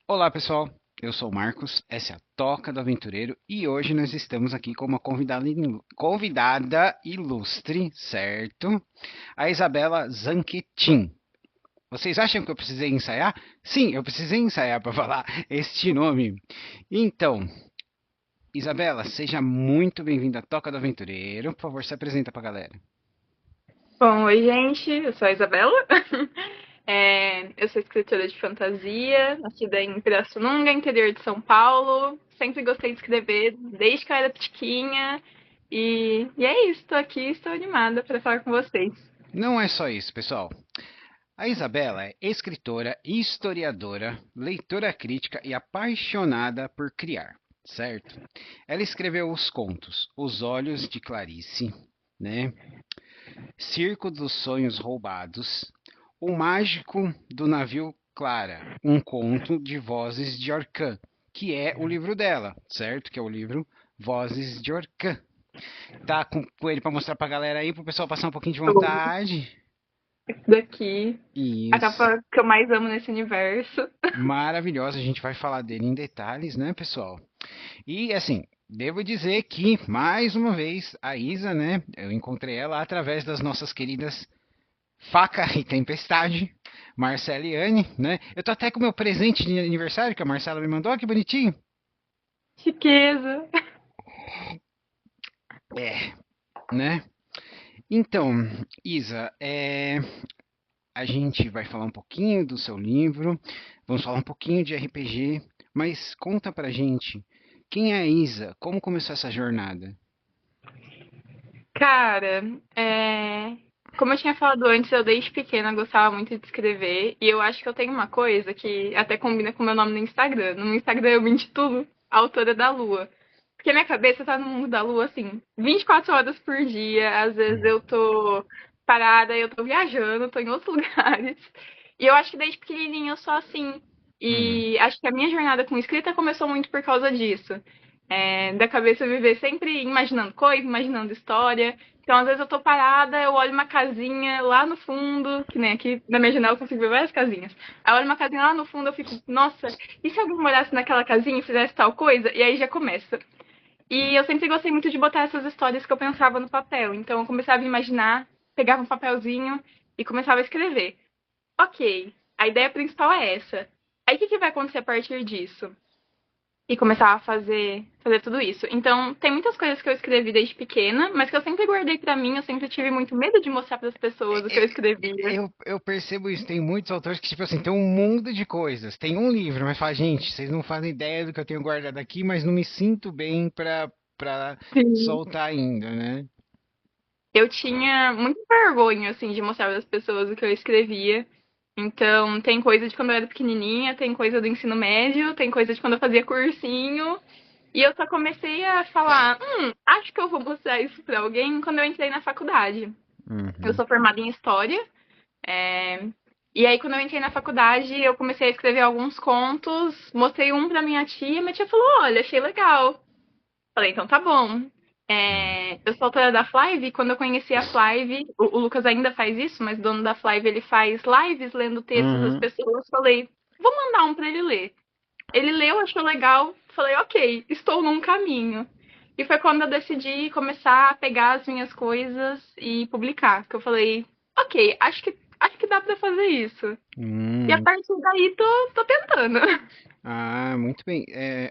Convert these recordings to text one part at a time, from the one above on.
Olá pessoal, eu sou o Marcos, essa é a Toca do Aventureiro e hoje nós estamos aqui com uma convidada ilustre, certo? A Isabela Zanquetin. Vocês acham que eu precisei ensaiar? Sim, eu precisei ensaiar para falar este nome. Então, Isabela, seja muito bem-vinda à Toca do Aventureiro. Por favor, se apresenta para a galera. Bom, oi, gente. Eu sou a Isabela. Eu sou escritora de fantasia, nascida em Pirassununga, interior de São Paulo. Sempre gostei de escrever desde que eu era pequenininha. E é isso, tô aqui, estou animada para falar com vocês. Não é só isso, pessoal. A Isabela é escritora, historiadora, leitora crítica e apaixonada por criar, certo? Ela escreveu os contos Os Olhos de Clarice, né? Circo dos Sonhos Roubados, O Mágico do Navio Clara, um conto de Vozes de Orcã, que é o livro dela, certo? Que é o livro Vozes de Orcã. Tá com ele para mostrar pra galera aí, pro pessoal passar um pouquinho de vontade. Esse daqui, a Isso. capa que eu mais amo nesse universo. Maravilhosa, a gente vai falar dele em detalhes, né, pessoal? E assim, devo dizer que, mais uma vez, a Isa, né, eu encontrei ela através das nossas queridas Faca e Tempestade, Marcela e Anne, né? Eu tô até com o meu presente de aniversário que a Marcela me mandou, que bonitinho. Chiqueza. É, né? Então, Isa, a gente vai falar um pouquinho do seu livro, vamos falar um pouquinho de RPG, mas conta pra gente, quem é a Isa? Como começou essa jornada? Cara, como eu tinha falado antes, eu desde pequena gostava muito de escrever. E eu acho que eu tenho uma coisa que até combina com o meu nome no Instagram. No meu Instagram eu me intitulo Autora da Lua. Porque minha cabeça tá no mundo da lua, assim, 24 horas por dia. Às vezes eu tô parada, eu tô viajando, tô em outros lugares. E eu acho que desde pequenininha eu sou assim. Hum, E acho que a minha jornada com escrita começou muito por causa disso. Da cabeça eu viver sempre imaginando coisa, imaginando história. Então, às vezes eu tô parada, eu olho uma casinha lá no fundo, que nem aqui na minha janela eu consigo ver várias casinhas. Aí eu olho uma casinha lá no fundo, eu fico, nossa, e se alguém morasse naquela casinha e fizesse tal coisa? E aí já começa. E eu sempre gostei muito de botar essas histórias que eu pensava no papel. Então eu começava a imaginar, pegava um papelzinho e começava a escrever. Ok, a ideia principal é essa. Aí o que vai acontecer a partir disso? E começar a fazer tudo isso. Então, tem muitas coisas que eu escrevi desde pequena, mas que eu sempre guardei pra mim, eu sempre tive muito medo de mostrar para as pessoas o que eu é- escrevia. eu percebo isso, tem muitos autores que, tipo assim, tem um mundo de coisas, tem um livro, mas fala, gente, vocês não fazem ideia do que eu tenho guardado aqui, mas não me sinto bem pra Sim. soltar ainda, né? Eu tinha muita vergonha, assim, de mostrar para as pessoas o que eu escrevia. Então, tem coisa de quando eu era pequenininha, tem coisa do ensino médio, tem coisa de quando eu fazia cursinho. E eu só comecei a falar, acho que eu vou mostrar isso pra alguém quando eu entrei na faculdade. Eu Uhum. sou formada em História. É, E aí, quando eu entrei na faculdade, eu comecei a escrever alguns contos, mostrei um pra minha tia falou: Olha, achei legal. Falei: Então tá bom. Eu sou autora da Flive, e quando eu conheci a Flive, o Lucas ainda faz isso, mas o dono da Flive ele faz lives lendo textos das Uhum. pessoas. Falei: Vou mandar um pra ele ler. Ele leu, achou legal. Falei: Ok, estou num caminho. E foi quando eu decidi começar a pegar as minhas coisas e publicar. Que eu falei: Ok, acho que dá pra fazer isso. E a Hum. partir daí tô tentando. Ah, muito bem.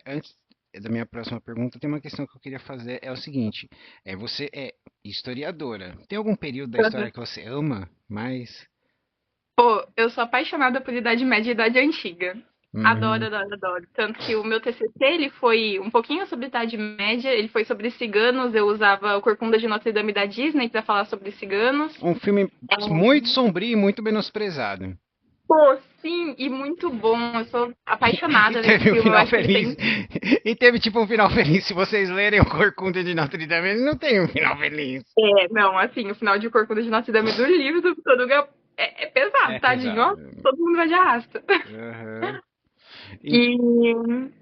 Antes da minha próxima pergunta, tem uma questão que eu queria fazer. É o seguinte: você é historiadora. Tem algum período da história que você ama mais? Pô, eu sou apaixonada por Idade Média e Idade Antiga. Adoro, Uhum. adoro, adoro. Tanto que o meu TCC, ele foi um pouquinho sobre Idade Média, ele foi sobre ciganos, eu usava o Corcunda de Notre Dame da Disney pra falar sobre ciganos. Um filme muito sombrio e muito menosprezado. Pô, sim, e muito bom. Eu sou E apaixonada nesse teve um filme. Eu final acho que ele feliz. tem. E teve tipo um final feliz. Se vocês lerem o Corcunda de Notre Dame, ele não tem um final feliz. Não, assim, o final de Corcunda de Notre Dame do livro do Toruga é É pesado, tadinho. Ó, pesado. todo mundo vai de arrasta. Aham. E- E,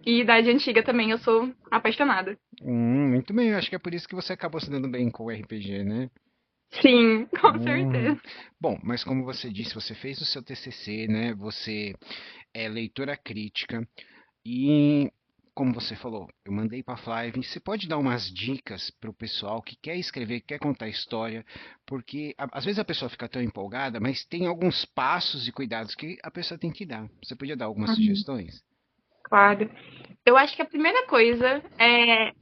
e Idade Antiga também eu sou apaixonada. muito bem, eu acho que é por isso que você acabou se dando bem com o RPG, né? Sim, com Hum. certeza. Bom, mas como você disse, você fez o seu TCC, né? é leitora crítica e, como você falou, eu mandei para a Flávia. Você pode dar umas dicas para o pessoal que quer escrever, que quer contar história, porque às vezes a pessoa fica tão empolgada, mas tem alguns passos e cuidados que a pessoa tem que dar. Você podia dar algumas Uhum, sugestões? claro. Eu acho que a primeira coisa é,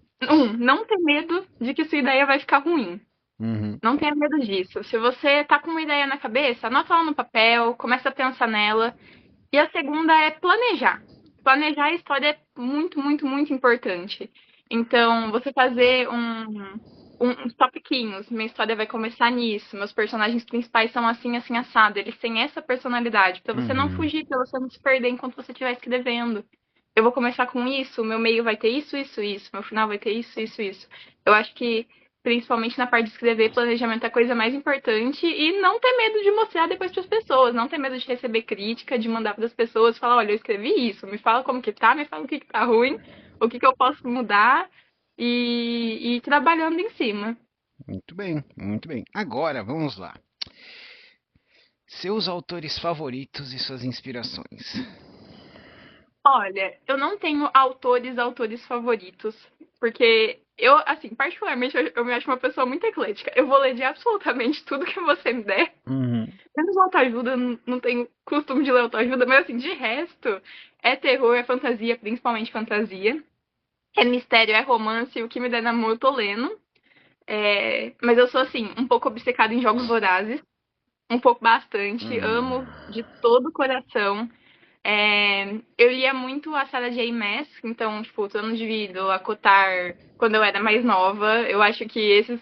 não ter medo de que sua ideia vai ficar ruim. Uhum, Não tenha medo disso. Se você tá com uma ideia na cabeça, anota ela no papel, começa a pensar nela. E a segunda é planejar. Planejar a história é muito, muito, muito importante. Então, você fazer uns topiquinhos. Minha história vai começar nisso. Meus personagens principais são assim, assim, assado. Eles têm essa personalidade. Pra você não uhum. fugir, pra você não se perder enquanto você estiver escrevendo. Eu vou começar com isso, meu meio vai ter isso, isso, isso. Meu final vai ter isso, isso, isso. Eu acho que principalmente na parte de escrever, planejamento é a coisa mais importante e não ter medo de mostrar depois para as pessoas, não ter medo de receber crítica, de mandar para as pessoas, falar, olha, eu escrevi isso, me fala como que tá, me fala o que que tá ruim, o que que eu posso mudar e ir trabalhando em cima. Muito bem, muito bem. Agora, vamos lá. Seus autores favoritos e suas inspirações. Olha, eu não tenho autores favoritos, porque eu, assim, particularmente, eu me acho uma pessoa muito eclética. Eu vou ler de absolutamente tudo que você me der. Uhum. Menos autoajuda, eu não tenho costume de ler autoajuda, mas assim, de resto, é terror, é fantasia, principalmente fantasia. É mistério, é romance, o que me der na mão eu tô lendo. Mas eu sou assim, um pouco obcecada em jogos vorazes, um pouco bastante, Hum. amo de todo o coração. Eu lia muito a Sarah J. Maas, então, tipo, Trono de Vidro, a Cotar, quando eu era mais nova. Eu acho que esses,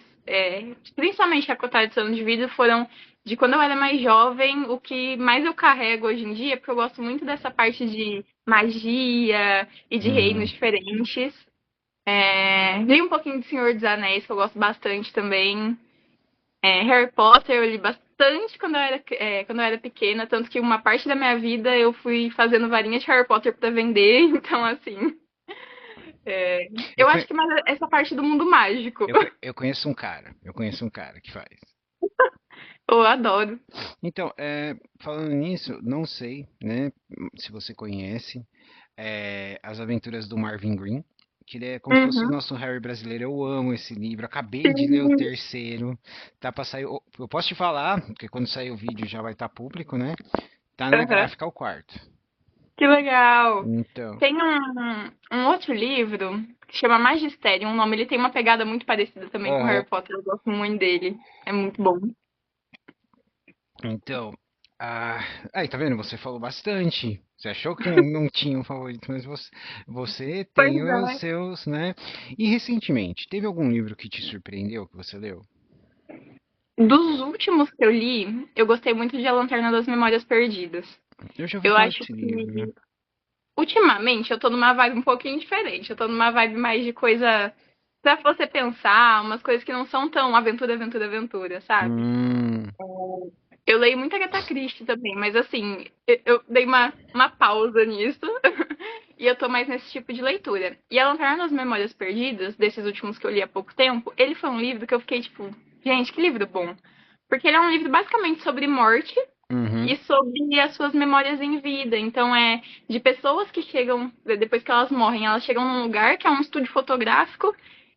principalmente a Cotar e Trono de Vidro, foram de quando eu era mais jovem, o que mais eu carrego hoje em dia, porque eu gosto muito dessa parte de magia e de reinos Uhum. diferentes. Li um pouquinho de Senhor dos Anéis, que eu gosto bastante também. Harry Potter eu li bastante quando eu era pequena, tanto que uma parte da minha vida eu fui fazendo varinha de Harry Potter para vender, então assim, é, Eu, eu acho conhe- que mais essa parte do mundo mágico, eu conheço um cara que faz. eu adoro. Então, falando nisso, não sei, né, se você conhece As Aventuras do Marvin Green, que ele é como se fosse o Uhum. nosso Harry brasileiro. Eu amo esse livro, acabei de ler o Sim. terceiro, tá para sair. Eu posso te falar, porque quando sair o vídeo já vai estar público, né? Tá na Uhum. gráfica ao quarto. Que legal. Então, Tem um outro livro que chama Magistério, um nome, ele tem uma pegada muito parecida também com aham. Harry Potter, eu gosto muito dele, é muito bom. Então, ah, aí tá vendo? Você falou bastante. Você achou que não tinha um favorito, mas você Pois tem os é. seus, né? E recentemente, teve algum livro que te surpreendeu que você leu? Dos últimos que eu li, eu gostei muito de A Lanterna das Memórias Perdidas. Eu já ouvi Eu falar acho desse livro. que ultimamente eu tô numa vibe um pouquinho diferente. Eu tô numa vibe mais de coisa pra você pensar, umas coisas que não são tão aventura, aventura, aventura, sabe? Hum, Eu leio muita Agatha Christie também, mas assim, eu dei uma pausa nisso e eu tô mais nesse tipo de leitura. E A Lanterna das Memórias Perdidas, desses últimos que eu li há pouco tempo, ele foi um livro que eu fiquei tipo, gente, que livro bom. Porque ele é um livro basicamente sobre morte uhum, e sobre as suas memórias em vida. Então é de pessoas que chegam, depois que elas morrem, elas chegam num lugar que é um estúdio fotográfico,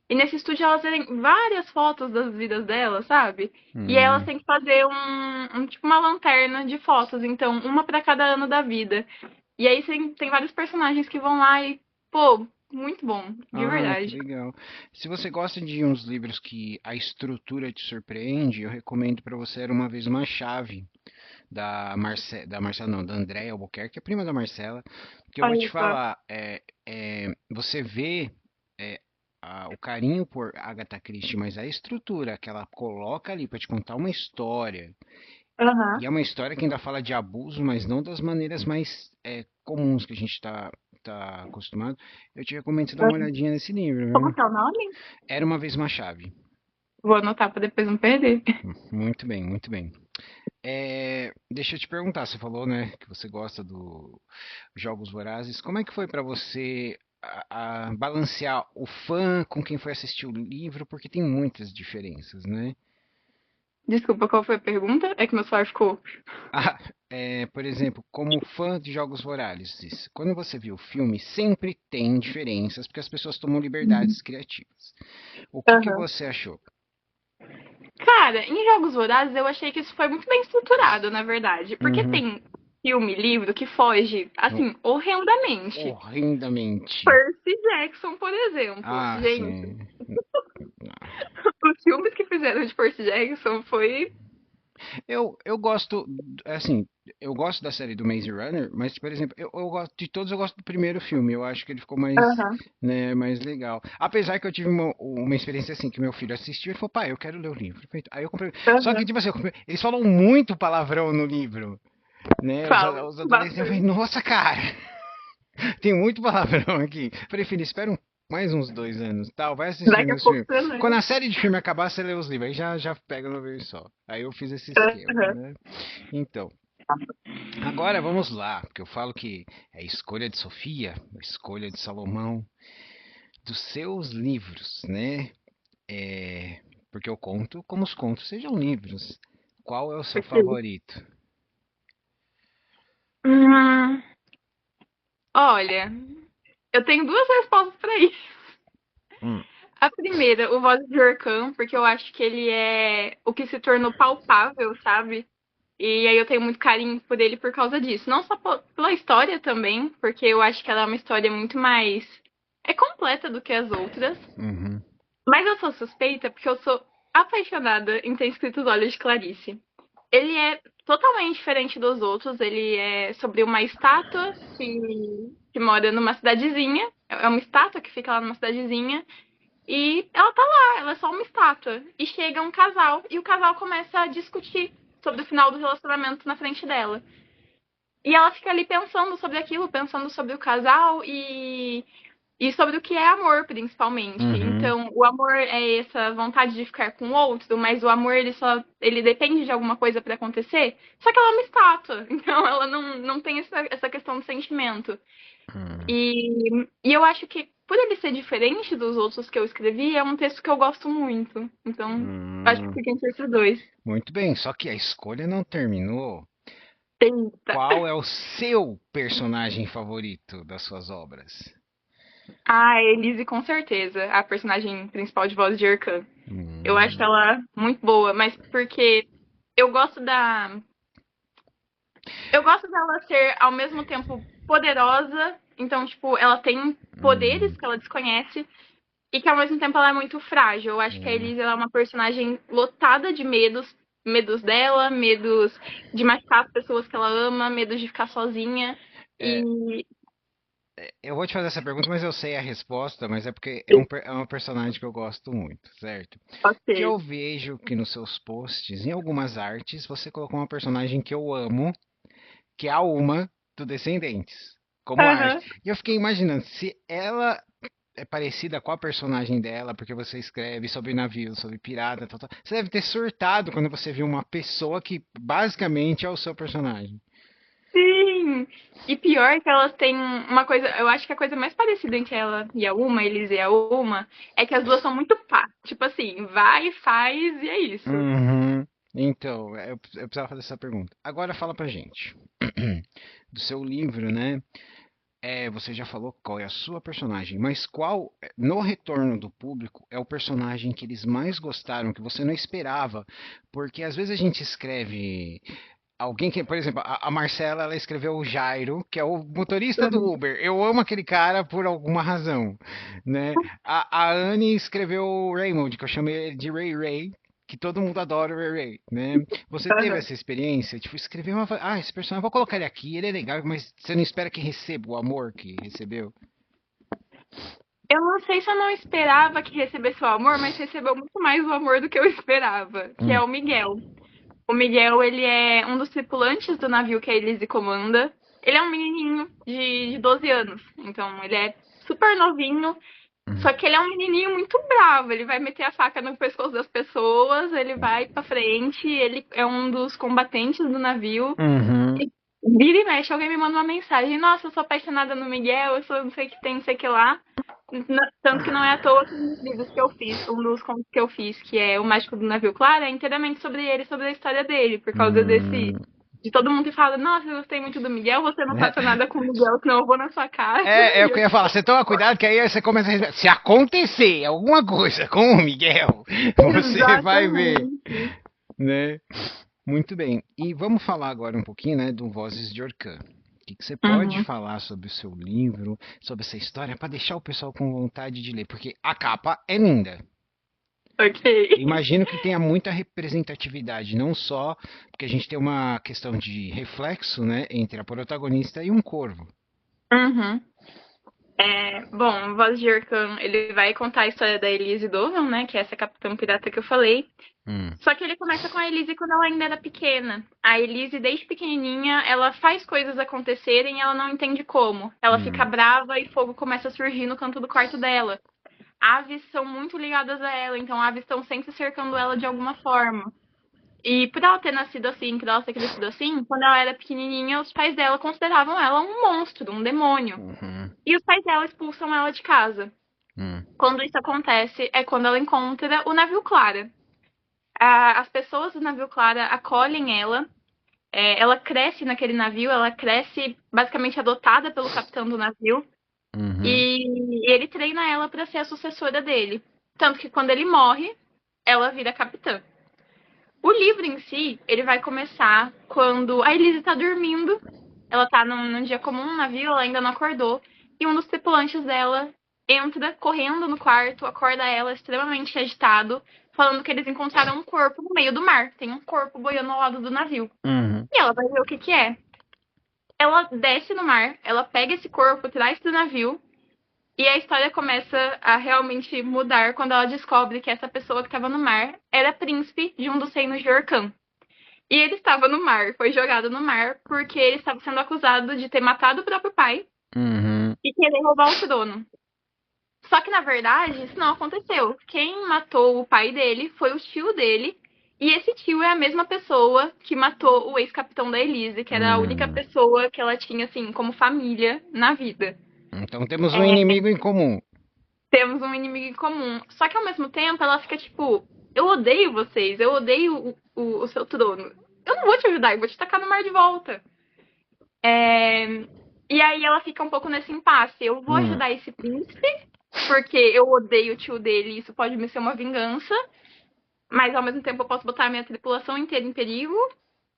e nesse estúdio elas têm várias fotos das vidas delas, sabe? E aí elas hum. têm que fazer tipo uma lanterna de fotos, então uma para cada ano da vida. E aí tem vários personagens que vão lá e, pô, muito bom, de Ah, que verdade. legal. Se você gosta de uns livros que a estrutura te surpreende, eu recomendo para você Era Uma Vez Uma Chave, da Marcela não, da Andréia Albuquerque, a prima da Marcela, que eu vou te Olha só. falar, você vê o carinho por Agatha Christie, mas a estrutura que ela coloca ali para te contar uma história, Aham. e é uma história que ainda fala de abuso, mas não das maneiras mais comuns que a gente tá acostumado, eu te recomendo você dar uma olhadinha nesse livro, Como viu? que é o nome? Era uma vez uma chave. Vou anotar para depois não perder. Muito bem, muito bem. Deixa eu te perguntar, você falou, né, que você gosta do Jogos Vorazes. Como é que foi para você balancear o fã com quem foi assistir o livro? Porque tem muitas diferenças, né? Desculpa, qual foi a pergunta? É que meu celular ficou. por exemplo, como fã de Jogos Vorazes, quando você viu o filme, sempre tem diferenças, porque as pessoas tomam Uhum. liberdades criativas. O que que Aham. você achou? Cara, em Jogos Vorazes eu achei que isso foi muito bem estruturado, na verdade. Porque Uhum. tem filme, livro que foge, No- assim, horrendamente. Horrendamente. Percy Jackson, por exemplo. Ah, Gente, sim. os filmes que fizeram de Percy Jackson foi. Eu gosto, assim, eu gosto da série do Maze Runner, mas, por exemplo, eu gosto de todos, eu gosto do primeiro filme. Eu acho que ele ficou mais, Aham. né, mais legal. Apesar que eu tive uma experiência assim, que meu filho assistiu e falou, pai, eu quero ler o livro. Feito. Aí eu comprei. Só que, Aham. tipo assim, eles falam muito palavrão no livro, né? Os, Falo os adolescentes, eu falei, bastante. nossa, cara, tem muito palavrão aqui. Falei, filho, espera mais uns 2 anos, tal, vai Daqui assistindo a os pouco filmes. você Quando lê. a série de filme acabar, você lê os livros, aí já pega no vez só. Aí eu fiz esse esquema, Aham. né? Então, agora vamos lá, porque eu falo que é a escolha de Sofia, a escolha de Salomão, dos seus livros, né? Porque eu conto como os contos sejam livros. Qual é o seu Perfeito. favorito? Hum, olha, eu tenho duas respostas pra isso. Hum, A primeira, o Voz de Orcan, porque eu acho que ele é o que se tornou palpável, sabe? E aí eu tenho muito carinho por ele por causa disso. Não só pela história também, porque eu acho que ela é uma história muito mais. É completa do que as outras. uhum, Mas eu sou suspeita porque eu sou apaixonada em ter escrito Os Olhos de Clarice. Ele é totalmente diferente dos outros. Ele é sobre uma estátua que mora numa cidadezinha. É uma estátua que fica lá numa cidadezinha. E ela tá lá, ela é só uma estátua. E chega um casal, e o casal começa a discutir sobre o final do relacionamento na frente dela. E ela fica ali pensando sobre aquilo, pensando sobre o casal e sobre o que é amor, principalmente. uhum, Então, o amor é essa vontade de ficar com o outro, mas o amor ele depende de alguma coisa para acontecer. Só que ela é uma estátua, então ela não tem essa questão do sentimento. hum, E eu acho que, por ele ser diferente dos outros que eu escrevi, é um texto que eu gosto muito. Então, acho que hum. fica entre esses dois. Muito bem, só que a escolha não terminou. Eita. Qual é o seu personagem favorito das suas obras? Ah, Elise, com certeza. A personagem principal de Voz de Erkan. Eu acho Hum, ela muito boa, mas porque eu gosto da. Eu gosto dela ser ao mesmo tempo poderosa. Então, tipo, ela tem poderes hum, que ela desconhece. E que ao mesmo tempo ela é muito frágil. Eu acho que a é. Elise ela é uma personagem lotada de medos. Medos dela, medos de machucar as pessoas que ela ama, medos de ficar sozinha. É, E. eu vou te fazer essa pergunta, mas eu sei a resposta, mas é porque é uma personagem que eu gosto muito, certo? Que Ok. eu vejo que nos seus posts, em algumas artes, você colocou uma personagem que eu amo, que é a Uma do Descendentes, como arte. Aham. E eu fiquei imaginando, se ela é parecida com a personagem dela, porque você escreve sobre navios, sobre pirata, tal, tal, você deve ter surtado quando você viu uma pessoa que basicamente é o seu personagem. Sim! E pior que elas têm uma coisa. Eu acho que a coisa mais parecida entre ela e a Uma, Elise e a Uma, é que as duas são muito pá. Tipo assim, vai, faz e é isso. Uhum. Então, eu precisava fazer essa pergunta. Agora fala pra gente. Do seu livro, né? Você já falou qual é a sua personagem, mas qual, no retorno do público, é o personagem que eles mais gostaram, que você não esperava? Porque às vezes a gente escreve alguém que, por exemplo, a Marcela, ela escreveu o Jairo, que é o motorista do Uhum. Uber. Eu amo aquele cara por alguma razão, né? A Anne escreveu o Raymond, que eu chamei ele de Ray Ray, que todo mundo adora o Ray Ray, né? Você teve Aham. essa experiência? Tipo, escrever uma... esse personagem, vou colocar ele aqui, ele é legal, mas você não espera que receba o amor que recebeu? Eu não sei se eu não esperava que recebesse o amor, mas recebeu muito mais o amor do que eu esperava, que é Hum, o Miguel. O Miguel, ele é um dos tripulantes do navio que a Elise comanda. Ele é um menininho de 12 anos, então ele é super novinho, hum, só que ele é um menininho muito bravo. Ele vai meter a faca no pescoço das pessoas, ele vai pra frente, ele é um dos combatentes do navio. uhum, E vira e mexe, alguém me manda uma mensagem: Nossa, eu sou apaixonada no Miguel, eu sou não sei o que tem, não sei o que lá. Tanto que não é à toa que um dos livros que eu fiz, um dos contos que eu fiz, que é O Mágico do Navio Claro, é inteiramente sobre ele, sobre a história dele, por causa hum. de todo mundo que fala, nossa, eu gostei muito do Miguel, você não faça nada com o Miguel, senão eu vou na sua casa. É o que eu ia falar. Você toma cuidado que aí você começa a responder. Se acontecer alguma coisa com o Miguel, você vai ver, Exatamente. né? Muito bem. E vamos falar agora um pouquinho, né, do Vozes de Orcã. O que você pode Uhum. falar sobre o seu livro, sobre essa história, para deixar o pessoal com vontade de ler? Porque a capa é linda. Ok. Imagino que tenha muita representatividade, não só porque a gente tem uma questão de reflexo, né, entre a protagonista e um corvo. Uhum. Bom, Voz de Orcan, ele vai contar a história da Elise Dovel, né? Que é essa capitã pirata que eu falei. Hum, Só que ele começa com a Elise quando ela ainda era pequena. A Elise, desde pequenininha, ela faz coisas acontecerem e ela não entende como. Ela fica hum, brava e fogo começa a surgir no canto do quarto dela. Aves são muito ligadas a ela, então aves estão sempre cercando ela de alguma forma. E por ela ter nascido assim, por ela ter crescido assim, quando ela era pequenininha, os pais dela consideravam ela um monstro, um demônio. uhum, E os pais dela expulsam ela de casa. hum, Quando isso acontece, é quando ela encontra o navio Clara. As pessoas do navio Clara acolhem ela. Ela cresce naquele navio, ela cresce basicamente adotada pelo capitão do navio. uhum, E ele treina ela para ser a sucessora dele. Tanto que quando ele morre, ela vira capitã. O livro em si, ele vai começar quando a Elise tá dormindo. Ela tá num dia comum no navio, ela ainda não acordou. E um dos tripulantes dela entra correndo no quarto, acorda ela extremamente agitado, falando que eles encontraram um corpo no meio do mar. Tem um corpo boiando ao lado do navio. uhum. E ela vai ver o que que é. Ela desce no mar, ela pega esse corpo, traz do navio. E a história começa a realmente mudar quando ela descobre que essa pessoa que estava no mar era príncipe de um dos reinos de Orcan. E ele estava no mar, foi jogado no mar porque ele estava sendo acusado de ter matado o próprio pai Uhum. e querer roubar o trono. Só que na verdade isso não aconteceu. Quem matou o pai dele foi o tio dele. E esse tio é a mesma pessoa que matou o ex-capitão da Elise, que era a única Hum. pessoa que ela tinha, assim, como família na vida. Então temos um É, inimigo em comum. temos um inimigo em comum. Só que ao mesmo tempo ela fica tipo: eu odeio vocês, eu odeio o seu trono. Eu não vou te ajudar, eu vou te tacar no mar de volta. É, E aí ela fica um pouco nesse impasse. Eu vou Hum. ajudar esse príncipe, porque eu odeio o tio dele e isso pode me ser uma vingança. Mas ao mesmo tempo eu posso botar a minha tripulação inteira em perigo.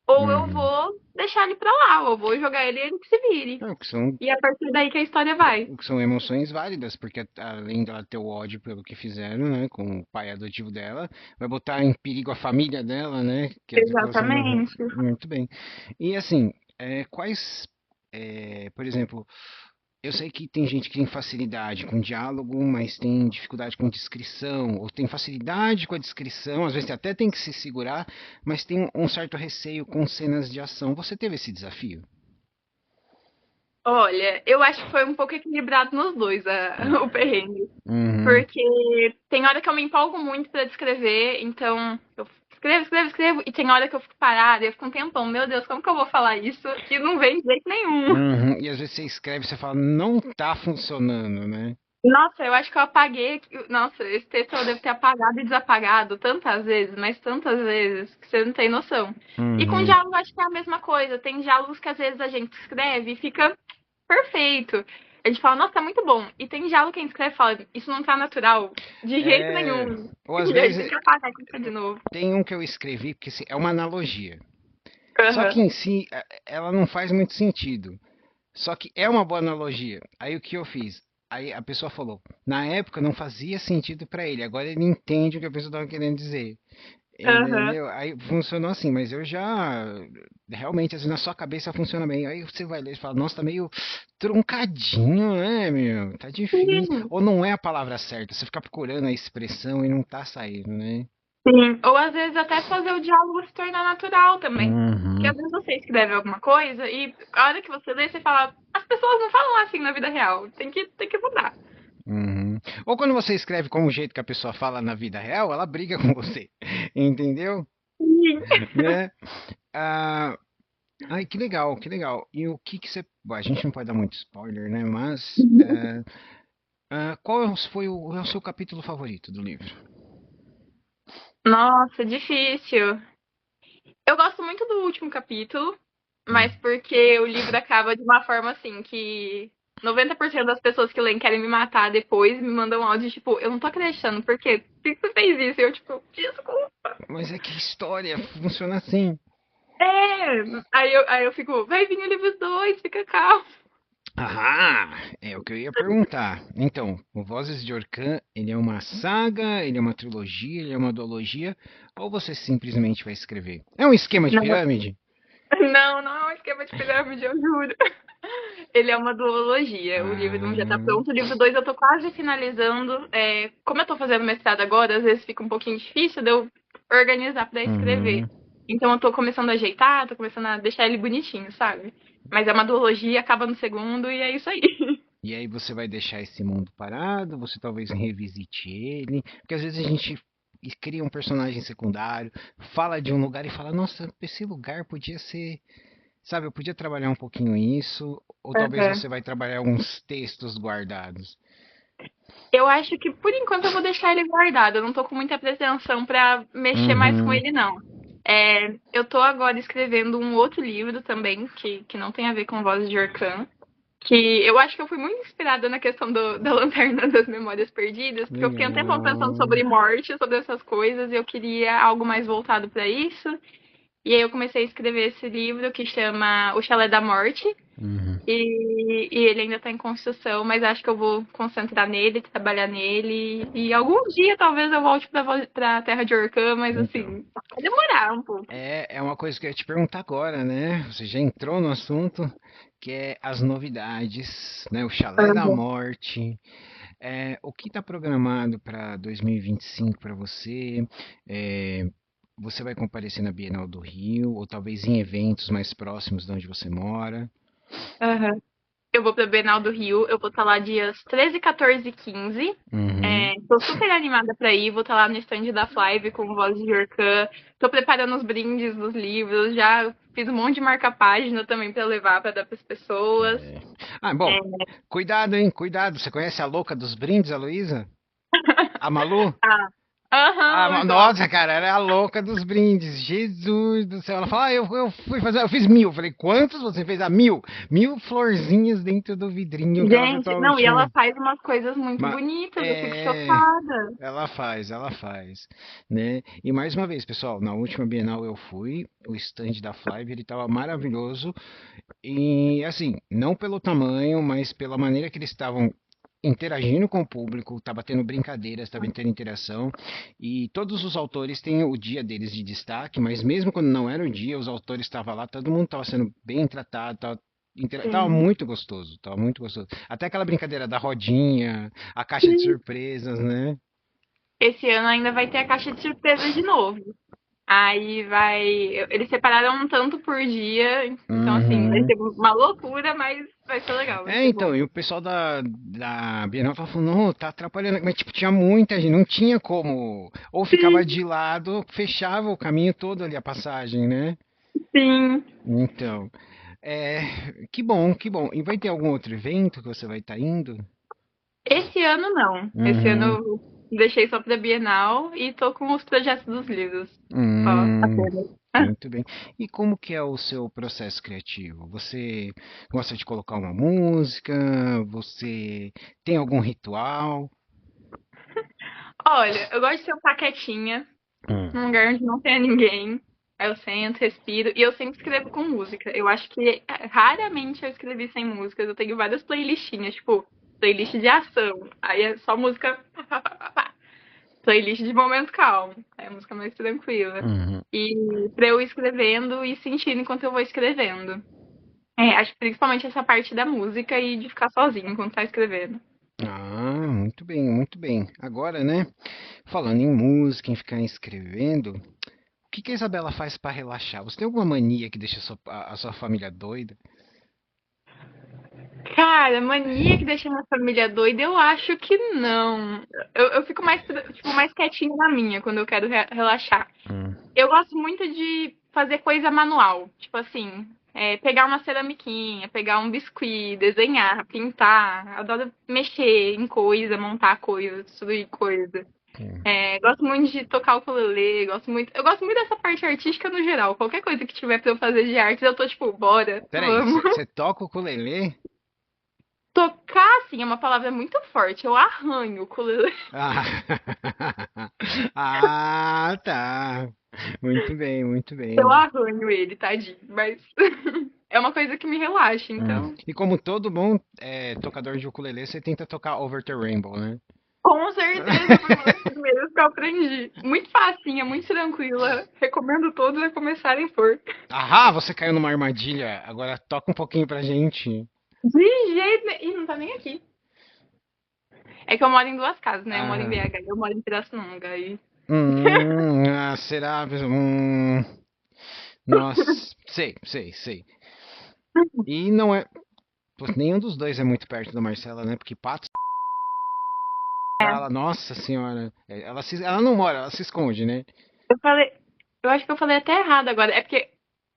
Ou eu Uhum. vou deixar ele pra lá, ou eu vou jogar ele e ele que se vire. É, o que são, E é a partir daí que a história vai. o que são emoções válidas, porque além dela ter o ódio pelo que fizeram, né, com o pai adotivo dela, vai botar em perigo a família dela, né, que é a tripulação. Exatamente. Muito bem. E assim, por exemplo, eu sei que tem gente que tem facilidade com diálogo, mas tem dificuldade com descrição, ou tem facilidade com a descrição, às vezes até tem que se segurar, mas tem um certo receio com cenas de ação. Você teve esse desafio? Olha, eu acho que foi um pouco equilibrado nos dois, Hum. o perrengue. Uhum. Porque tem hora que eu me empolgo muito pra descrever, então eu escrevo, escrevo, escrevo, e tem hora que eu fico parada e eu fico um tempão, meu Deus, como que eu vou falar isso? E não vem de jeito nenhum. Uhum. E às vezes você escreve e você fala, não tá funcionando, né? Nossa, eu acho que eu apaguei. Nossa, esse texto eu devo ter apagado e desapagado tantas vezes, mas tantas vezes, que você não tem noção. E com Uhum. diálogo, eu acho que é a mesma coisa. Tem diálogos que às vezes a gente escreve e fica perfeito. A gente fala, nossa, tá muito bom. E tem diálogo que a gente escreve e fala, isso não tá natural, de jeito É, nenhum. ou às E aí tem vezes que apagar e colocar de novo. tem um que eu escrevi, porque assim, é uma analogia. Só que Aham. em si, ela não faz muito sentido. Só que é uma boa analogia. Aí o que eu fiz? Aí a pessoa falou, na época não fazia sentido pra ele, agora ele entende o que a pessoa estava querendo dizer. Aham. Entendeu? Aí funcionou assim, mas eu já. Realmente, assim, na sua cabeça funciona bem. Aí você vai ler e fala, nossa, tá meio truncadinho, né, meu? Tá difícil. Sim. Ou não é a palavra certa, você fica procurando a expressão e não tá saindo, né? Sim. Ou às vezes até fazer o diálogo se tornar natural também. Porque Uhum, às vezes você escreve alguma coisa e a hora que você lê, você fala, as pessoas não falam assim na vida real. Tem que mudar. uhum. Ou quando você escreve como o jeito que a pessoa fala na vida real, ela briga com você. Entendeu? Sim. Né? Ah, ai, que legal, que legal. E o que que você. Bom, a gente não pode dar muito spoiler, né? Mas. Qual é o seu capítulo favorito do livro? Nossa, difícil. Eu gosto muito do último capítulo. mas porque o livro acaba de uma forma assim que 90% das pessoas que leem querem me matar depois, me mandam áudio, tipo, eu não tô acreditando, por quê? Por que você fez isso? E eu, tipo, desculpa. Mas é que história funciona assim. É, aí eu fico, vai vir o livro 2, fica calmo. Ah, é o que eu ia perguntar. Então, o Vozes de Orcan, ele é uma saga, ele é uma trilogia, ele é uma duologia, ou você simplesmente vai escrever? É um esquema de Não, pirâmide? não é um esquema de pirâmide, eu juro. Ele é uma duologia. O livro 1 já tá Ah, pronto. O livro 2 eu tô quase finalizando. Como eu tô fazendo mestrado agora, às vezes fica um pouquinho difícil de eu organizar pra escrever. uhum. Então eu tô começando a ajeitar, tô começando a deixar ele bonitinho, sabe? Mas é uma duologia, acaba no segundo e é isso aí. E aí você vai deixar esse mundo parado, você talvez revisite ele, porque às vezes a gente cria um personagem secundário, fala de um lugar e fala, nossa, esse lugar podia ser, sabe, eu podia trabalhar um pouquinho isso, ou talvez Uhum. você vai trabalhar alguns textos guardados. Eu acho que por enquanto eu vou deixar ele guardado. Eu não tô com muita pretensão pra mexer mais com Uhum. ele, não. Eu tô agora escrevendo um outro livro também, que não tem a ver com Vozes de Orcan. Que eu acho que eu fui muito inspirada na questão da Lanterna das Memórias Perdidas, porque eu fiquei um tempão pensando Legal. sobre morte, sobre essas coisas, e eu queria algo mais voltado para isso. E aí eu comecei a escrever esse livro que chama O Chalé da Morte, Uhum. e ele ainda está em construção, mas acho que eu vou concentrar nele, trabalhar nele, e algum dia talvez eu volte para a Terra de Orcã, mas Então, assim, vai demorar um pouco. é uma coisa que eu ia te perguntar agora, né? Você já entrou no assunto, que é as novidades, né? O Chalé da Uhum. Morte. O que está programado para 2025 para você? É, você vai comparecer na Bienal do Rio, ou talvez em eventos mais próximos de onde você mora? Uhum. Eu vou pra Bienal do Rio, eu vou estar lá dias 13, 14 e 15. Uhum. Tô super animada pra ir, vou estar lá no stand da Flive com Voz de Orcan. Tô preparando os brindes dos livros, já fiz um monte de marca-página também pra levar pra dar pras pessoas. É. Ah, bom, cuidado, hein? Cuidado. Você conhece a louca dos brindes, a Luísa? A Malu? Ah, aham, João. Nossa, cara, ela é a louca dos brindes. Jesus do céu. Ela fala, eu fui fazer, eu fiz 1000. Eu falei, quantos você fez? 1000. 1000 florzinhas dentro do vidrinho que ela Gente, não, e ela pessoalmente. faz umas coisas muito Mas, bonitas, eu fico é, chocada. ela faz, né? E mais uma vez, pessoal, na última Bienal eu fui, o stand da Flive, ele estava maravilhoso. E assim, não pelo tamanho, mas pela maneira que eles estavam interagindo com o público, estava tendo brincadeiras, estava tendo interação, e todos os autores têm o dia deles de destaque, mas mesmo quando não era o dia, os autores estavam lá, todo mundo estava sendo bem tratado, tava Sim. muito gostoso, tava muito gostoso. Até aquela brincadeira da rodinha, a caixa de surpresas, né? Esse ano ainda vai ter a caixa de surpresa de novo. Aí vai. Eles separaram um tanto por dia. Então, assim, vai Uhum. ser uma loucura, mas vai ser legal, vai ser bom. Então, e o pessoal da Bienal tava falando, não, tá atrapalhando, mas tipo, tinha muita gente, não tinha como, ou ficava Sim, de lado, fechava o caminho todo ali, a passagem, né? sim. Então, que bom, que bom. E vai ter algum outro evento que você vai estar indo? Esse ano não. Esse ano Uhum. eu deixei só pra Bienal e tô com os projetos dos livros. Só Hum, apenas. muito bem. E como que é o seu processo criativo? Você gosta de colocar uma música? Você tem algum ritual? Olha, eu gosto de sentar quietinha, Hum. num lugar onde não tenha ninguém. Aí eu sento, respiro, e eu sempre escrevo com música. Eu acho que raramente eu escrevi sem músicas. Eu tenho várias playlistinhas, tipo, playlist de ação. Aí é só música. Playlist de momento calmo. Aí é a música mais tranquila. Uhum. E pra eu ir escrevendo e sentindo enquanto eu vou escrevendo. Acho que principalmente essa parte da música e de ficar sozinho enquanto tá escrevendo. Ah, muito bem, muito bem. Agora, né? Falando em música, em ficar escrevendo, o que que a Isabela faz para relaxar? Você tem alguma mania que deixa a sua família doida? Cara, mania que deixa minha família doida, eu acho que não. Eu fico mais, tipo, mais quietinha na minha quando eu quero relaxar. Hum. Eu gosto muito de fazer coisa manual. Tipo assim, pegar uma ceramiquinha, pegar um biscuit, desenhar, pintar. Adoro mexer em coisa, montar coisa, destruir coisa. Hum. Gosto muito de tocar o ukulele, eu gosto muito dessa parte artística no geral. Qualquer coisa que tiver pra eu fazer de artes, eu tô tipo, bora, Peraí, vamos. você toca o ukulele? Tocar, assim, é uma palavra muito forte. Eu arranho o ukulele. Ah, ah, tá. Muito bem, muito Eu bem. arranho ele, tadinho. Mas é uma coisa que me relaxa, então. E como todo bom tocador de ukulele, você tenta tocar Over the Rainbow, né? Com certeza foi uma das primeiras que eu aprendi. Muito facinha, muito tranquila. Recomendo todos a começarem por. Ah, você caiu numa armadilha. Agora toca um pouquinho pra gente. De jeito nenhum. Ih, não tá nem aqui. É que eu moro em duas casas, né? Eu moro em Ah, BH e eu moro em Pirassununga. E... será? Nossa, sei, sei, sei. E não é. Pô, nenhum dos dois é muito perto da Marcela, né? Porque Patos, ela, nossa senhora. Ela não mora, ela se esconde, né? Eu falei. Eu acho que eu falei até errado agora. É porque.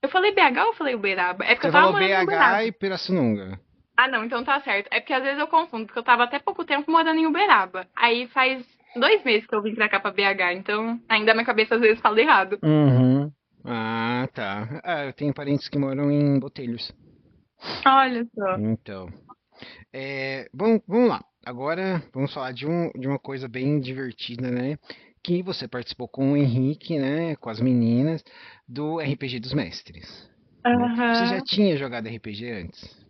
Eu falei BH ou eu falei Uberaba? É porque eu Você tava falou morando em BH Uberaba. e Pirassununga. Ah, não, então tá certo. É porque às vezes eu confundo, porque eu tava até pouco tempo morando em Uberaba. Aí faz 2 meses que eu vim pra cá pra BH, então ainda na cabeça às vezes fala errado. Uhum. Ah, tá. Ah, eu tenho parentes que moram em Botelhos. Olha só. Então. Vamos lá. Agora vamos falar de uma coisa bem divertida, né? Que você participou com o Henrique, né? Com as meninas, do RPG dos Mestres, né? Você já Aham. tinha jogado RPG antes?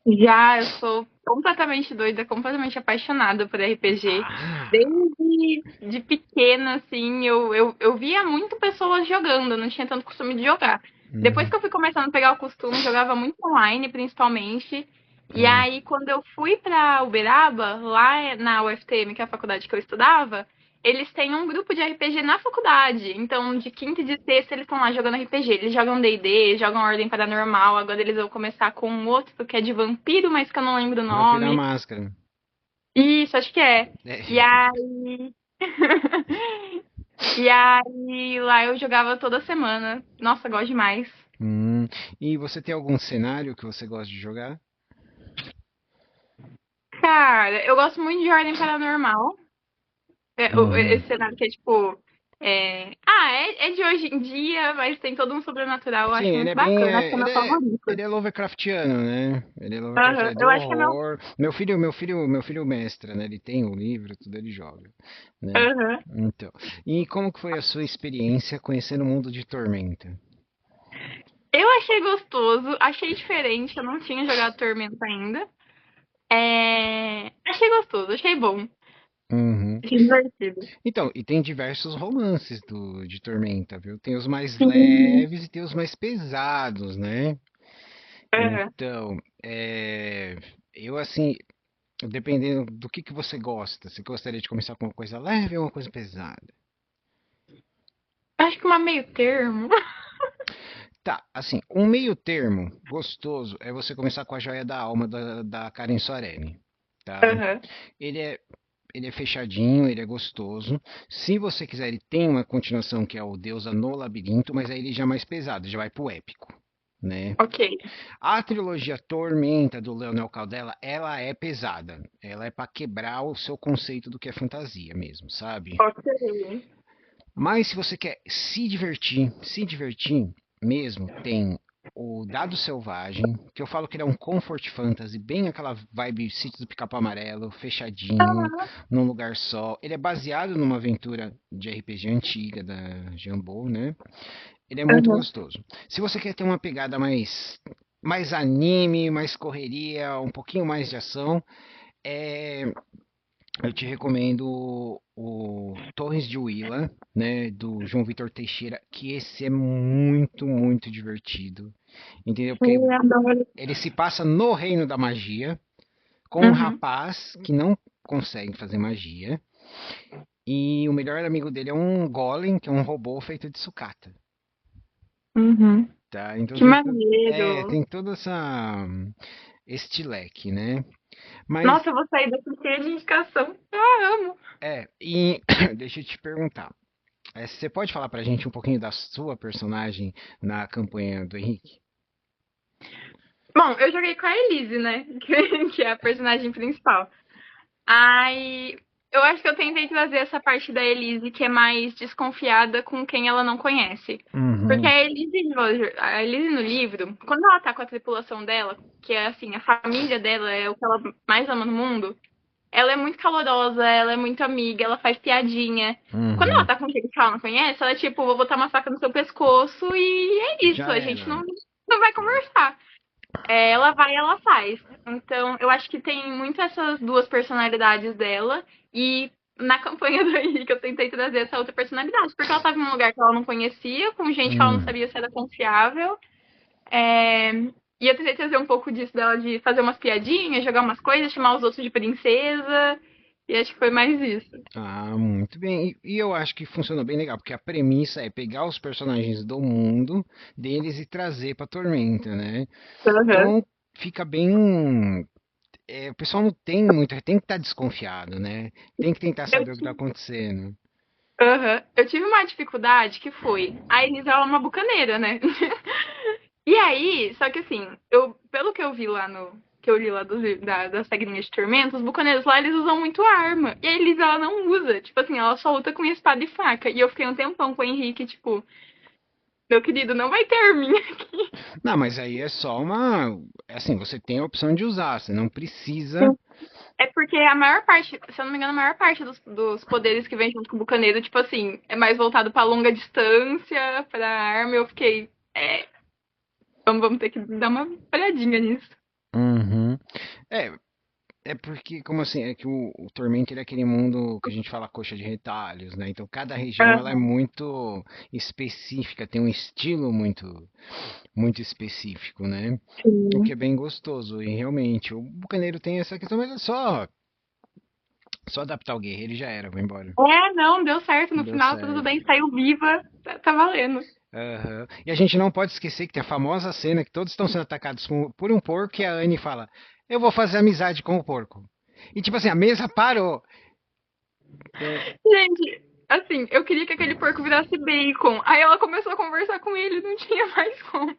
Já, eu sou completamente doida, completamente apaixonada por RPG. Ah! Desde de pequena, assim, eu via muito pessoas jogando, eu não tinha tanto costume de jogar. Depois Uhum. que eu fui começando a pegar o costume, jogava muito online, principalmente. E Hum. aí, quando eu fui pra Uberaba, lá na UFTM, que é a faculdade que eu estudava, eles têm um grupo de RPG na faculdade. Então, de quinta e de sexta, eles estão lá jogando RPG. Eles jogam D&D, jogam Ordem Paranormal. Agora eles vão começar com um outro que é de vampiro, mas que eu não lembro o Vampiro à nome. Máscara. Isso, acho que é. E É. aí... E aí, lá eu jogava toda semana. Nossa, gosto demais. Hum. E você tem algum cenário que você gosta de jogar? Cara, eu gosto muito de Ordem Paranormal. Uhum. Esse cenário que é tipo. É de hoje em dia, mas tem todo um sobrenatural, eu Sim, acho ele muito é bem. bacana, acho que é meu favorito. Ele é Lovecraftiano, né? Ele é Aham, Lovecraftiano de eu acho que é meu. horror. Meu filho mestra, né? Ele tem o livro, tudo ele joga, né? Aham. Então. E como que foi a sua experiência conhecendo o mundo de Tormenta? Eu achei gostoso, achei diferente, eu não tinha jogado Tormenta ainda. Achei gostoso, achei bom, Uhum. achei divertido. Então, e tem diversos romances de Tormenta, viu? Tem os mais Sim. leves e tem os mais pesados, né? Aham. Então, eu assim, dependendo do que você gosta, você gostaria de começar com uma coisa leve ou uma coisa pesada? Acho que uma meio termo. Tá, assim, um meio termo gostoso é você começar com a Joia da Alma da Karen Soares, tá? Aham. Ele é, ele é fechadinho, ele é gostoso. Se você quiser, ele tem uma continuação que é o Deusa no Labirinto, mas aí ele já é mais pesado, já vai pro épico, né? Ok. A trilogia Tormenta do Leonel Caldela, ela é pesada. Ela é para quebrar o seu conceito do que é fantasia mesmo, sabe? Ok. Mas se você quer se divertir mesmo, tem o Dado Selvagem, que eu falo que ele é um comfort fantasy, bem aquela vibe Sítio do Pica-Pau Amarelo, fechadinho, Aham. num lugar só. Ele é baseado numa aventura de RPG antiga da Jambô, né? Ele é muito Aham. gostoso. Se você quer ter uma pegada mais anime, mais correria, um pouquinho mais de ação, é, eu te recomendo o Torres de Willa, né, do João Vitor Teixeira, que esse é muito, muito divertido. Entendeu? Porque Eu adoro. ele se passa no reino da magia, com um Uhum. rapaz que não consegue fazer magia, e o melhor amigo dele é um golem, que é um robô feito de sucata. Uhum. Tá? Então Que tem, maneiro. tem toda este leque, né? Mas, Nossa, eu vou sair daqui cheia de indicação. Ah, amo. e deixa eu te perguntar. Você pode falar pra gente um pouquinho da sua personagem na campanha do Henrique? Bom, eu joguei com a Elise, né? Que é a personagem principal. Aí Eu acho que eu tentei trazer essa parte da Elise que é mais desconfiada com quem ela não conhece. Porque Uhum. a Elise no livro, quando ela tá com a tripulação dela, que é assim, a família dela é o que ela mais ama no mundo, ela é muito calorosa, ela é muito amiga, ela faz piadinha. Quando ela Uhum. tá com quem que ela não conhece, ela é tipo, vou botar uma faca no seu pescoço e é isso, Já a gente era. não vai conversar. É, ela vai e ela faz. Então, eu acho que tem muito essas duas personalidades dela. E na campanha do Henrique eu tentei trazer essa outra personalidade. Porque ela estava em um lugar que ela não conhecia, com gente que ela não Hum. sabia se era confiável. É, e eu tentei trazer um pouco disso dela de fazer umas piadinhas, jogar umas coisas, chamar os outros de princesa. E acho que foi mais isso. Ah, muito bem. E eu acho que funcionou bem legal, porque a premissa é pegar os personagens do mundo deles e trazer pra Tormenta, né? Uhum. Então fica bem. O pessoal não tem muito, tem que estar desconfiado, né? Tem que tentar Eu, saber o que tá acontecendo. uhum. Eu tive uma dificuldade que foi. A Elisa ela é uma bucaneira, né? E aí, só que assim, pelo que eu vi lá no. Que eu li lá das regrinhas de tormento, os bucaneiros lá eles usam muito arma. E a Elisa ela não usa. Tipo assim, ela só luta com espada e faca. E eu fiquei um tempão com o Henrique, tipo, meu querido, não vai ter arminha aqui. Não, mas aí é só uma. Assim, você tem a opção de usar, você não precisa. É porque a maior parte, se eu não me engano, a maior parte dos poderes que vem junto com o bucaneiro, tipo assim, é mais voltado pra longa distância, pra arma. Eu fiquei, vamos ter que dar uma olhadinha nisso. Uhum. É, é porque, como assim, é que o Tormento ele é aquele mundo que a gente fala coxa de retalhos, né? Então cada região ela é Aham. muito específica, tem um estilo muito específico, né? O que é Sim. bem gostoso. E realmente, o Bucaneiro tem essa questão, mas é só adaptar o guerreiro e já era, vai embora. Não, deu certo. No Deu final, tudo certo. bem, saiu viva. Tá valendo. Aham. E a gente não pode esquecer que tem a famosa cena que todos estão sendo atacados por um porco e a Anne fala: Eu vou fazer amizade com o porco. E tipo assim, a mesa parou. É, Gente, assim, eu queria que aquele porco virasse bacon. Aí ela começou a conversar com ele, não tinha mais como.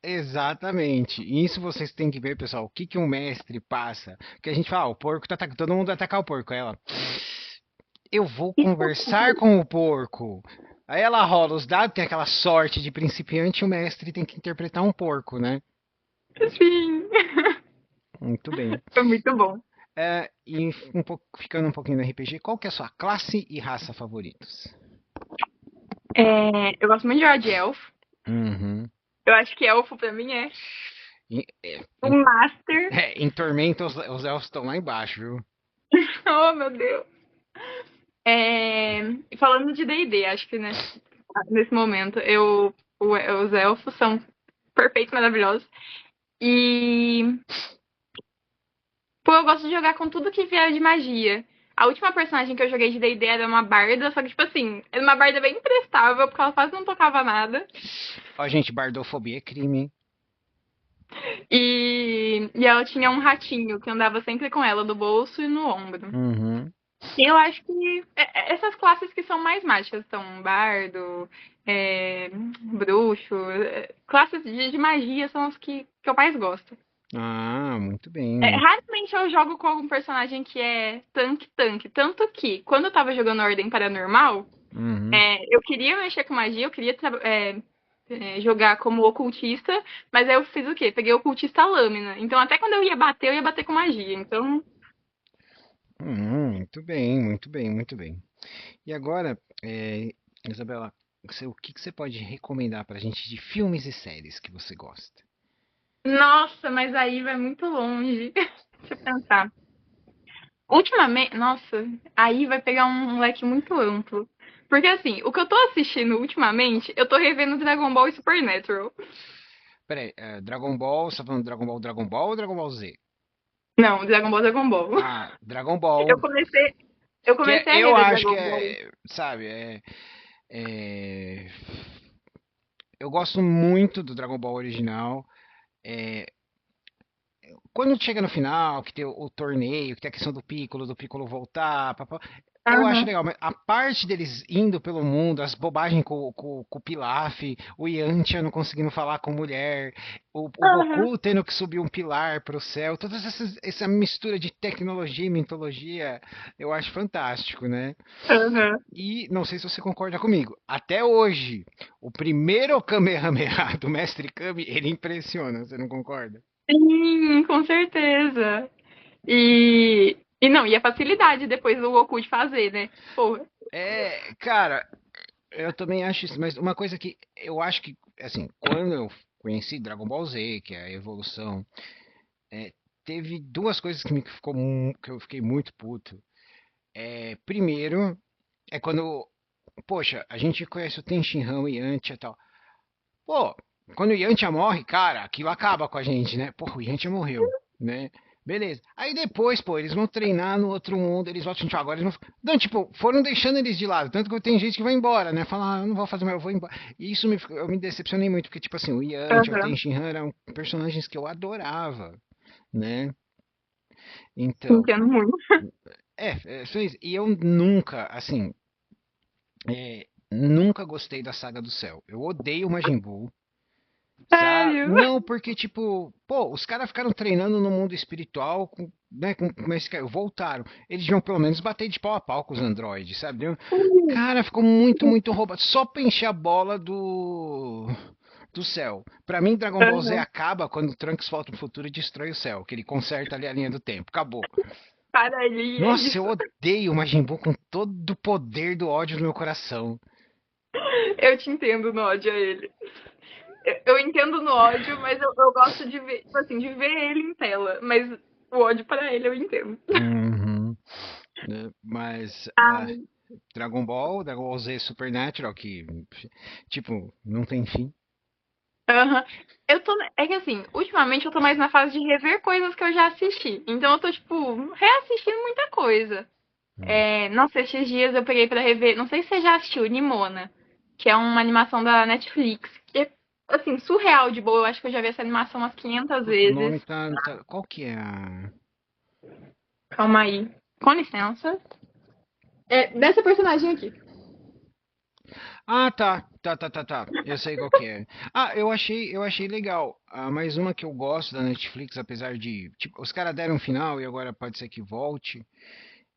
exatamente. E isso vocês têm que ver, pessoal. O que que um mestre passa? Porque a gente fala, o porco tá atacando, todo mundo vai atacar o porco. Aí ela, eu vou conversar com o porco. Aí ela rola os dados, tem aquela sorte de principiante e o mestre tem que interpretar um porco, né? Sim. Muito bem. Foi muito bom. E ficando um pouquinho no RPG, qual que é a sua classe e raça favoritos? Eu gosto muito de jogar de elfo. Uhum. Eu acho que elfo pra mim é Em, é, em, um master. em Tormenta os elfos estão lá embaixo, viu? Oh, meu Deus. Falando de D&D, acho que nesse momento os elfos são perfeitos, maravilhosos. E pô, eu gosto de jogar com tudo que vier de magia. A última personagem que eu joguei de D&D era uma barda, só que, tipo assim, era uma barda bem imprestável, porque ela quase não tocava nada. Ó, gente, bardofobia é crime, hein? E ela tinha um ratinho que andava sempre com ela, no bolso e no ombro. Uhum. E eu acho que essas classes que são mais mágicas, são bardo, é, bruxo, classes de magia são as que eu mais gosto. Ah, muito bem. Raramente eu jogo com algum personagem que é tanque. Tanto que, quando eu tava jogando Ordem Paranormal, Uhum. eu queria mexer com magia, eu queria jogar como ocultista, mas aí eu fiz o quê? Peguei ocultista lâmina. Então, até quando eu ia bater com magia. Então, Muito bem, muito bem, muito bem. E agora, Isabela, o que que você pode recomendar pra gente de filmes e séries que você gosta? nossa, mas aí vai muito longe. Deixa eu pensar. Ultimamente, nossa, aí vai pegar um leque muito amplo. Porque assim, o que eu tô assistindo ultimamente, eu tô revendo Dragon Ball e Supernatural. Peraí, Dragon Ball, você tá falando Dragon Ball ou Dragon Ball Z? Não, Dragon Ball, Dragon Ball. Ah, Dragon Ball. Eu comecei, eu Que comecei a eu rever acho que Dragon Ball. é, sabe, é- eu gosto muito do Dragon Ball original. É, quando chega no final, que tem o torneio, que tem a questão do Piccolo voltar, eu acho Aham. legal, mas a parte deles indo pelo mundo, as bobagens com o Pilaf, o Yantia não conseguindo falar com mulher, o Aham. Goku tendo que subir um pilar para o céu, essa mistura de tecnologia e mitologia, eu acho fantástico, né? Aham. E não sei se você concorda comigo, até hoje, o primeiro Kamehameha do Mestre Kami, ele impressiona, você não concorda? Sim, com certeza. E não, e a facilidade depois do Goku de fazer, né? Porra. É, cara, eu também acho isso, mas uma coisa que eu acho que, assim, quando eu conheci Dragon Ball Z, que é a evolução, é, teve duas coisas que eu fiquei muito puto. Primeiro, é quando, poxa, a gente conhece o Tenshinhan, o Yantia e tal. Pô, quando o Yantia morre, cara, aquilo acaba com a gente, né? Pô, o Yantia morreu, né? Beleza. Aí depois, pô, eles vão treinar no outro mundo, eles voltam, tipo, agora eles não. Não, tipo, foram deixando eles de lado. Tanto que tem gente que vai embora, né? Fala, eu não vou fazer mais, eu vou embora. E isso eu me decepcionei muito, porque, tipo assim, o Yantia, o Aham. Tenshinhan eram personagens que eu adorava, né? Então, Entendo muito. só isso. E eu nunca, assim, nunca gostei da Saga do Céu. Eu odeio o Majin Buu. Sabe? Sério. Não, porque, tipo, pô, os caras ficaram treinando no mundo espiritual, né, mas voltaram. Eles deviam pelo menos bater de pau a pau com os androides, sabe? Cara, ficou muito, muito roubado. Só pra encher a bola do céu. Pra mim, Dragon Ball Z Aham. acaba quando o Trunks volta pro futuro e destrói o céu, que ele conserta ali a linha do tempo. Acabou. Para ali, é Nossa, eu isso. odeio o Majin Buu com todo o poder do ódio no meu coração. Eu te entendo no ódio a ele. Eu entendo no ódio, mas eu gosto de ver, tipo assim, de ver ele em tela. Mas o ódio para ele eu entendo. Uhum, né, mas Ah, Dragon Ball Z Supernatural, que, tipo, não tem fim. aham. É que assim, ultimamente eu tô mais na fase de rever coisas que eu já assisti. Então eu tô, tipo, reassistindo muita coisa. Hum. Nossa, esses dias eu peguei pra rever. Não sei se você já assistiu, Nimona, que é uma animação da Netflix. Que é, assim, surreal de boa. Eu acho que eu já vi essa animação umas 500 O nome vezes. Qual que é a. Calma aí. Com licença. É dessa personagem aqui. Ah, tá. Eu sei qual que é. Ah, eu achei legal. Ah, mais uma que eu gosto da Netflix, apesar de. Tipo, os caras deram um final e agora pode ser que volte.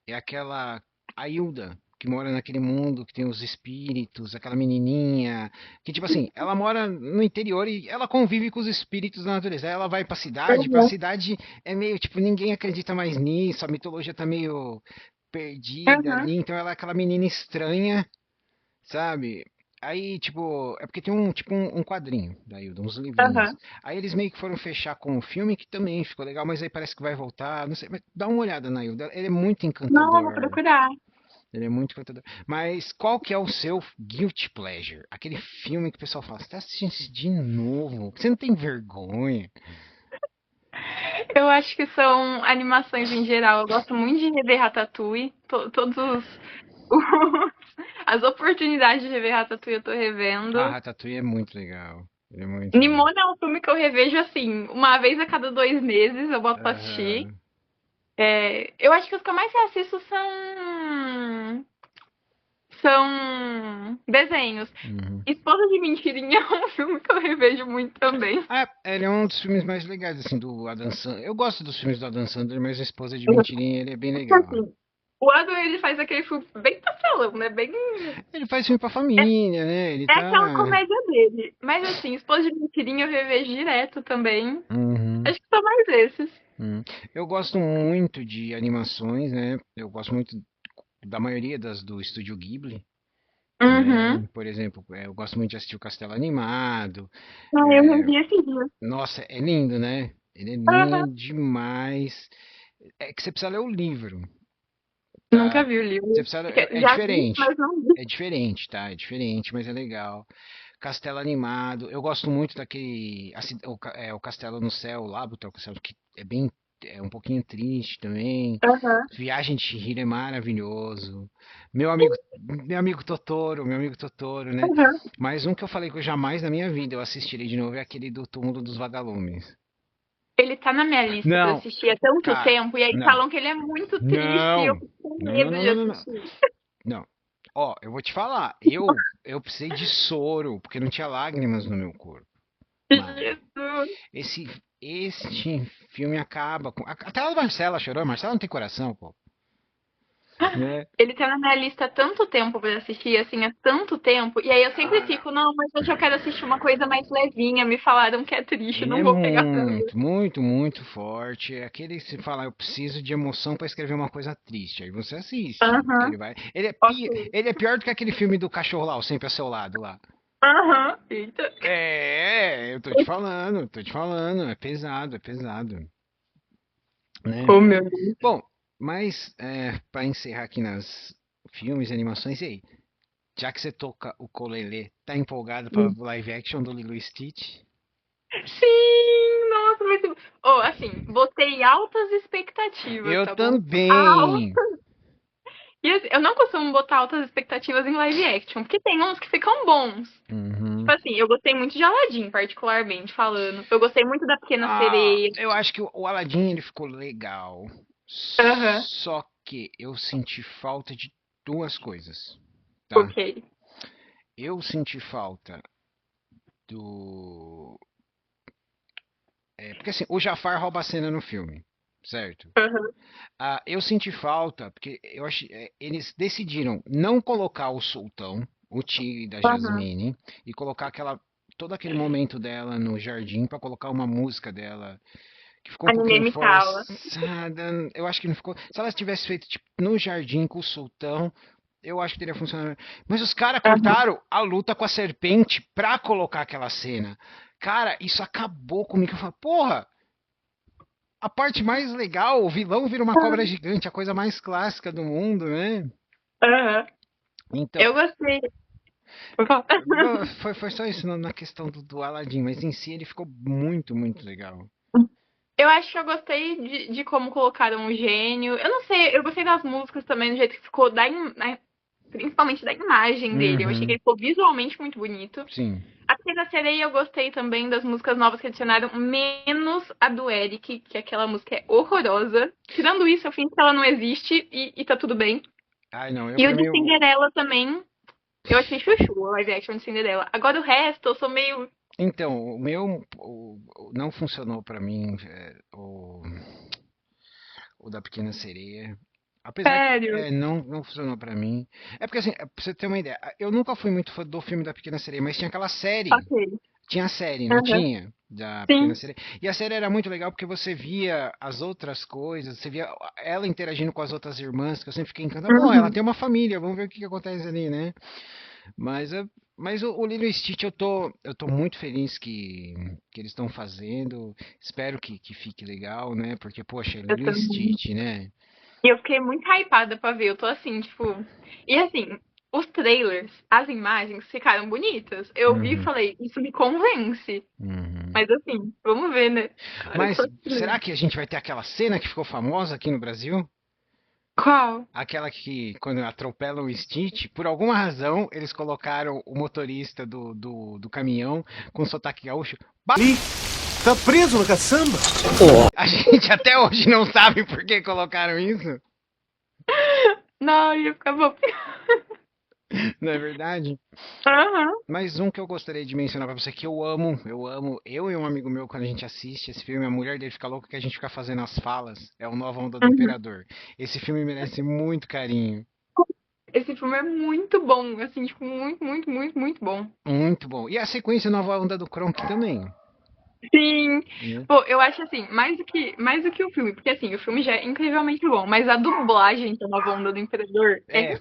É aquela a Hilda, que mora naquele mundo que tem os espíritos, aquela menininha, que tipo assim, ela mora no interior e ela convive com os espíritos da natureza. Aí ela vai pra Uhum. cidade é meio tipo, ninguém acredita mais nisso, a mitologia tá meio perdida Uhum. ali, então ela é aquela menina estranha, sabe? Aí, tipo, é porque tem um quadrinho da Hilda, uns livrinhos. Uhum. Aí eles meio que foram fechar com o filme, que também ficou legal, mas aí parece que vai voltar, não sei, mas dá uma olhada na Hilda, ele é muito Não, eu vou encantador. procurar. Ele é muito encantador. Mas qual que é o seu guilty pleasure? Aquele filme que o pessoal fala, você tá assistindo isso de novo? Você não tem vergonha? Eu acho que são animações em geral. Eu gosto muito de rever Ratatouille. Todos as oportunidades de rever Ratatouille eu tô Ah, revendo. Ratatouille é muito legal. Ele é muito legal. Nimona é um filme que eu revejo assim, uma vez a cada 2 meses eu boto pra assistir. Aham. Eu acho que os que eu mais assisto são desenhos. Uhum. Esposa de Mentirinha é um filme que eu revejo muito também. Ah, ele é um dos filmes mais legais, assim, do Adam Sandler. Eu gosto dos filmes do Adam Sandler, mas a Esposa de Mentirinha, ele é bem Porque, legal. assim, o Adam ele faz aquele filme bem pastelão, né? Bem. Ele faz filme pra É, família, né? Ele é aquela tá... comédia dele. Mas assim, Esposa de Mentirinha eu revejo direto também. Uhum. Acho que são mais esses. Eu gosto muito de animações, né? Eu gosto muito da maioria das do Estúdio Ghibli. Uhum. Né? Por exemplo, eu gosto muito de assistir o Castelo Animado. Ah, eu É, revi esses dias. nossa, é lindo, né? Ele é Uhum. lindo demais. É que você precisa ler o livro, Nunca tá? vi o Você livro. precisa, é Já vi, diferente. mas não vi. É diferente, tá? É diferente, mas é legal. Castelo Animado. Eu gosto muito daquele. O Castelo no Céu, lá, Hotel Castelo, que é bem. É um pouquinho triste também. Uhum. Viagem de Chihiro é maravilhoso. Meu amigo Totoro, né? Uhum. Mais um que eu falei que eu jamais na minha vida eu assistirei de novo é aquele do Túmulo dos Vagalumes. Ele tá na minha lista pra Não, assistir há tanto cara, tempo, e aí não. falam que ele é muito triste, e eu Não. fico com Não, não, medo não, de não, não, não. assistir. Não. Ó, eu vou te falar, eu precisei de soro, porque não tinha lágrimas no meu corpo. Mano, Jesus. esse, este filme acaba com. Até a Marcela chorou, a Marcela não tem coração, pô. Né? Ele tá na minha lista há tanto tempo pra assistir, assim, há tanto tempo. E aí eu sempre fico, não, mas hoje eu quero assistir uma coisa mais levinha. Me falaram que é triste, Ele não é vou pegar pra ver. muito, muito, muito forte. É aquele que se fala, eu preciso de emoção pra escrever uma coisa triste. Aí você assiste, porque Aham, ele vai. ok. Ele é pior do que aquele filme do cachorro lá, o Sempre ao Seu Lado lá. Aham, eita. É, eu tô te falando, é pesado, né? Oh, meu Deus. Bom, mas para encerrar aqui nas filmes e animações, e aí? Já que você toca o ukulele, tá empolgado pra live action do Lilo e Stitch? Sim, nossa, vai ser. Oh, assim, botei altas expectativas, Eu tá bom? também! E assim, eu não costumo botar altas expectativas em live action, porque tem uns que ficam bons. Tipo Uhum. assim, eu gostei muito de Aladdin, particularmente falando. Eu gostei muito da Pequena Ah, Sereia. eu acho que o Aladdin ele ficou legal. Aham, Só que eu senti falta de duas coisas, tá? ok. Eu senti falta do. Porque assim, o Jafar rouba a cena no filme, certo? Aham, Eu senti falta, porque eles decidiram não colocar o Sultão, o tio da aham. Jasmine, e colocar todo aquele momento dela no jardim pra colocar uma música dela que ficou A um ninguém pouquinho me cala. forçada. Eu acho que não ficou. Se ela tivesse feito tipo no jardim com o Sultão, eu acho que teria funcionado. Mas os caras Aham. cortaram a luta com a serpente pra colocar aquela cena. Cara, isso acabou comigo. Eu falei, porra, a parte mais legal, o vilão vira uma cobra gigante, a coisa mais clássica do mundo, né? Aham. Então, Eu gostei. Por favor. foi só isso na questão do Aladdin, mas em si ele ficou muito, muito legal. Eu acho que eu gostei de como colocaram o gênio. Eu não sei, eu gostei das músicas também, do jeito que ficou, principalmente da imagem dele. Eu achei que Uhum, ele ficou visualmente muito bonito. sim. A Pequena Sereia eu gostei também das músicas novas que adicionaram, menos a do Eric, que aquela música é horrorosa. Tirando isso, eu fingo que ela não existe e tá tudo bem. Ai, não, eu E o pra de mim. Cinderela também, eu achei chuchu, o live action de Cinderela. Agora o resto, eu sou meio. Então, o meu não funcionou pra mim, o da Pequena Sereia. Apesar que Sério. não funcionou pra mim. É porque assim, pra você ter uma ideia, eu nunca fui muito fã do filme da Pequena Sereia, mas tinha aquela série. Ok. Tinha a série, não Aham. tinha? Da Pequena Sim. Sereia. E a série era muito legal porque você via as outras coisas, você via ela interagindo com as outras irmãs, que eu sempre fiquei encantado. Bom, ela Uhum. tem uma família, vamos ver o que que acontece ali, né? Mas, mas o Lilo e Stitch eu tô muito feliz que eles estão fazendo. Espero que fique legal, né? Porque, poxa, Eu Lilo e também. Stitch, né? E eu fiquei muito hypada pra ver. Eu tô assim, tipo. E assim, os trailers, as imagens ficaram bonitas. Eu vi e Uhum, falei, isso me convence. uhum. Mas assim, vamos ver, né? Cara, eu Mas tô assim. será que a gente vai ter aquela cena que ficou famosa aqui no Brasil? Qual? Aquela que, quando atropelam o Stitch, por alguma razão, eles colocaram o motorista do caminhão com sotaque gaúcho. Ali, tá preso na caçamba. A gente até hoje não sabe por que colocaram isso, Não, ia ficar bom. não é verdade? Aham. Mas um que eu gostaria de mencionar pra você que eu amo, eu e um amigo meu, quando a gente assiste esse filme, a mulher dele fica louca que a gente fica fazendo as falas, é o Nova Onda do Uhum. Imperador. Esse filme merece muito carinho. Esse filme é muito bom, assim, tipo, muito, muito, muito, muito bom. Muito bom. E a sequência Nova Onda do Kronk também, Sim. né? Pô, eu acho assim, mais do que o filme, porque assim, o filme já é incrivelmente bom, mas a dublagem da Nova Onda do Imperador é É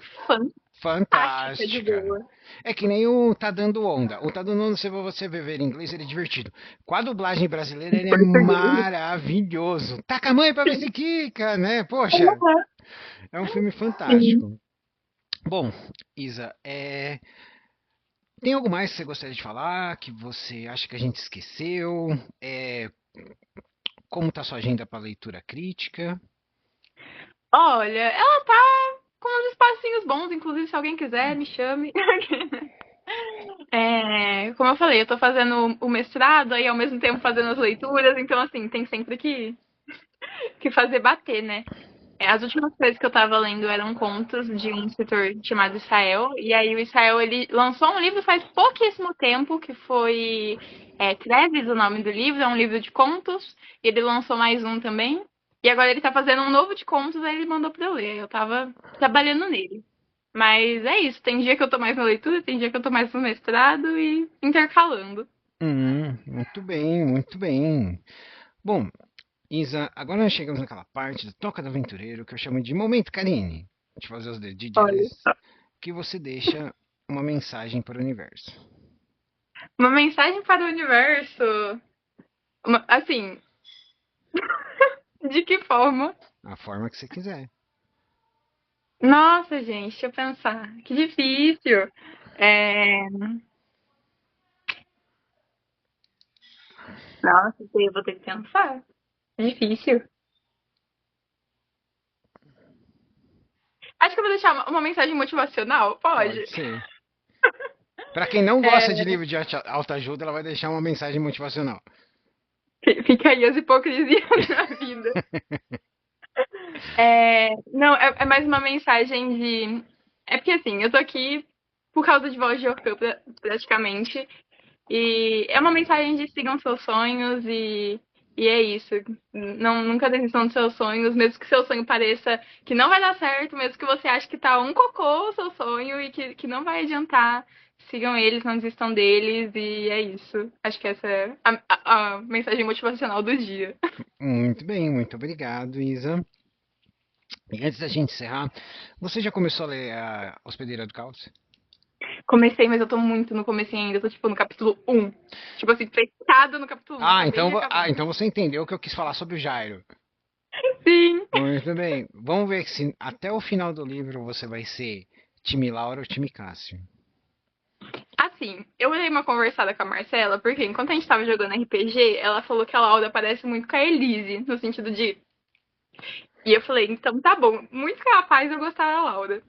fantástica de fantástica. boa. É que nem o Tá Dando Onda. O Tá Dando Onda, se você ver em inglês, ele é divertido. Com a dublagem brasileira, ele é Português. maravilhoso. Taca a mãe pra ver Sim. se quica, né? Poxa, é um filme Sim. fantástico. Bom, Isa, tem algo mais que você gostaria de falar, que você acha que a gente esqueceu? É, como está sua agenda para leitura crítica? Olha, ela tá com uns espacinhos bons, inclusive se alguém quiser, me chame. Como eu falei, eu tô fazendo o mestrado, aí ao mesmo tempo fazendo as leituras, então assim, tem sempre que fazer bater, né? As últimas coisas que eu tava lendo eram contos de um escritor chamado Israel, e aí o Israel, ele lançou um livro faz pouquíssimo tempo, que foi Treves, o nome do livro, é um livro de contos, e ele lançou mais um também, e agora ele tá fazendo um novo de contos, aí ele mandou pra eu ler, eu tava trabalhando nele. Mas é isso, tem dia que eu tô mais na leitura, tem dia que eu tô mais no mestrado e intercalando. Muito bem, muito bem. Bom, Isa, agora nós chegamos naquela parte do Toca do Aventureiro que eu chamo de Momento Karine. De fazer os Olha dedilhos, só. que você deixa uma mensagem para o universo. Uma mensagem para o universo. Assim, de que forma? A forma que você quiser. Nossa, gente, deixa eu pensar. Que difícil. É... Nossa, isso aí eu vou ter que pensar. Difícil. Acho que eu vou deixar uma mensagem motivacional, Pode pode? ser. Para quem não gosta de É, livro de autoajuda, ela vai deixar uma mensagem motivacional. Fica aí as hipocrisias na vida. Não, é mais uma mensagem de. É porque assim, eu tô aqui por causa de Voz de Orfeu, praticamente. E é uma mensagem de sigam seus sonhos e é isso. Não, nunca desistam dos seus sonhos, mesmo que seu sonho pareça que não vai dar certo, mesmo que você ache que tá um cocô o seu sonho e que não vai adiantar. Sigam eles, não desistam deles e é isso. Acho que essa é a mensagem motivacional do dia. Muito bem, muito obrigado, Isa. E antes da gente encerrar, você já começou a ler a Hospedeira do Caos? Comecei, mas eu tô muito no comecinho ainda. Eu tô, tipo, no capítulo 1. Tipo assim, fechada no capítulo 1. Ah, Acabei então, de acabar. então você entendeu que eu quis falar sobre o Jairo. Sim. Muito bem. Vamos ver se até o final do livro você vai ser time Laura ou time Cássio. Assim, eu dei uma conversada com a Marcela, porque enquanto a gente tava jogando RPG, ela falou que a Laura parece muito com a Elise, no sentido de. E eu falei, então tá bom, muito capaz eu gostar da Laura.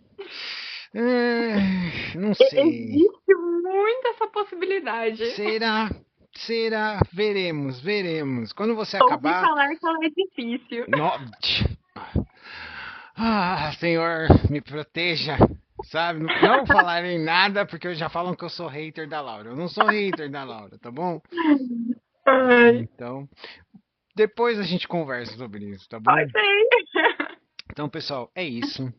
Não sei. Existe muito essa possibilidade. Será? Será? Veremos, veremos. Quando você Ouvi acabar. falar que ela é difícil. No... Ah, Senhor, me proteja. Sabe? Não falarem nada porque já falam que eu sou hater da Laura. Eu não sou hater da Laura, tá bom? Ai, Então, depois a gente conversa sobre isso, tá bom? pode ser. Então, pessoal, é isso.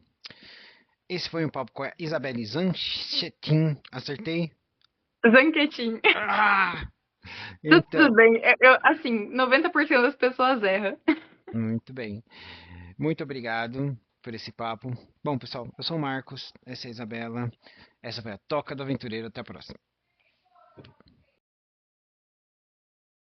Esse foi um papo com a Isabelle Zanchetin. Acertei? Zanquetin. Ah! Tudo Então, bem. Assim, 90% das pessoas erram. muito bem. Muito obrigado por esse papo. Bom, pessoal, eu sou o Marcos, essa é a Isabela. Essa foi a Toca do Aventureiro. Até a próxima.